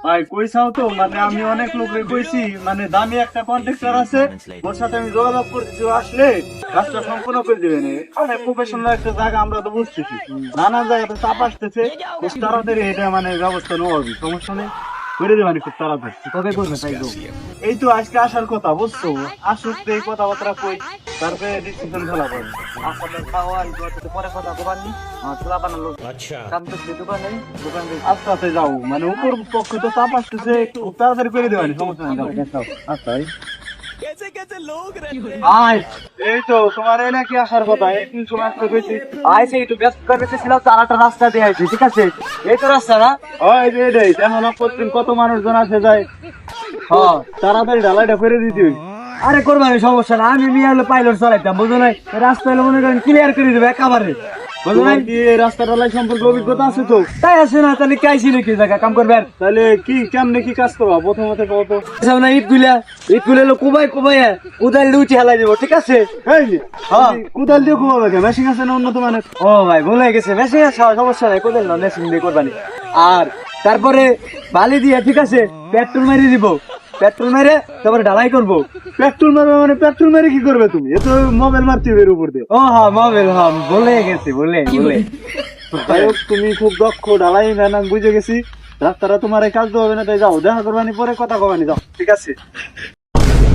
ভাই কইসাও তো, মানে আমি অনেক লোকরে কইছি, মানে দামি একটা কন্ট্রাক্টর আছে, ওর সাথে আমি যোগাযোগ করতেছি, ও আসলে কাজটা সম্পূর্ণ করে দিবেন। অনেক প্রফেশনাল একটা জায়গা, আমরা তো বুঝতেছি নানান জায়গাতে চাপ আসতেছে, খুব তাড়াতাড়ি এটা মানে ব্যবস্থা নেওয়া হবে, সমস্যা নেই, করে দেবেন খুব তাড়াতাড়ি। কবে করবে তাই তো? এই তো আজকে আসার কথা, বুঝছো, আসুক তো এই কথাবার্তা কই, তারপরে ডিসিশন ফেলা পড়ে। আপনাদের খাওয়া পরে কথা বলবানি, আমার চুলা বানালো কাম তো দোকানে আস্তে আস্তে যাও, মানে উপর পক্ষ তো চাপ আসতেছে, খুব তাড়াতাড়ি করে দেবেন, সমস্যা নেই, যাও আচ্ছা। আয় এই তো তোমার এই নাকি আসার কথা, একদিন সময় আসতে কইছি, আইছে একটু ব্যস্ত করে ছিলাম, চারাটা রাস্তা দিয়ে আইছি, ঠিক আছে? এই তো রাস্তা না, ওই যে এটাই, যেমন প্রতিদিন কত মানুষজন আসে যায়, হ্যাঁ তাড়াতাড়ি ঢালাইটা করে দিতে। আরে করবানি, সমস্যা না, আমি নিয়ে হলে পাইলট চালাইতাম, বুঝো নাই? রাস্তা হলে মনে করেন ক্লিয়ার করে দেবে একেবারে, বুঝো নাই? কি রাস্তা ঢালাই সম্পর্কে অভিজ্ঞতা আছে তো? তাই আছে না, তাহলে কাইছি নাকি জায়গা কাম করবে? তাহলে কি কেমনে কি কাজ করবা প্রথমত কত? না ইট গুলো কুবাই কুদাল দিয়ে উঠে হেলাই দেবো, ঠিক আছে? হ্যাঁ কুদাল দিয়ে কুবাবে, মেশিন আছে না উন্নত মানের? ও ভাই ভুলে গেছে, মেশিন আছে, সমস্যা নাই, কুদাল না মেশিন দিয়ে করবানি। আর তারপরে বালি দিয়ে, ঠিক আছে, পেট্রোল মেরে দিব, পেট্রোল মেরে তারপরে ঢালাই করবো। পেট্রোল মারবে মানে পেট্রোল মেরে কি করবে তুমি? এ তো মোবাইল মারতে হবে এর উপর দিয়ে। ও হ্যাঁ মোবাইল, হ্যাঁ বলে গেছি, বলে যাই হোক, তুমি খুব দক্ষ ঢালাই না, বুঝে গেছি। রাস্তাটা তোমার এই কাজ তো হবে না, তাই যাও, দেখা করবানি, পরে কথা কবানি, যাও, ঠিক আছে?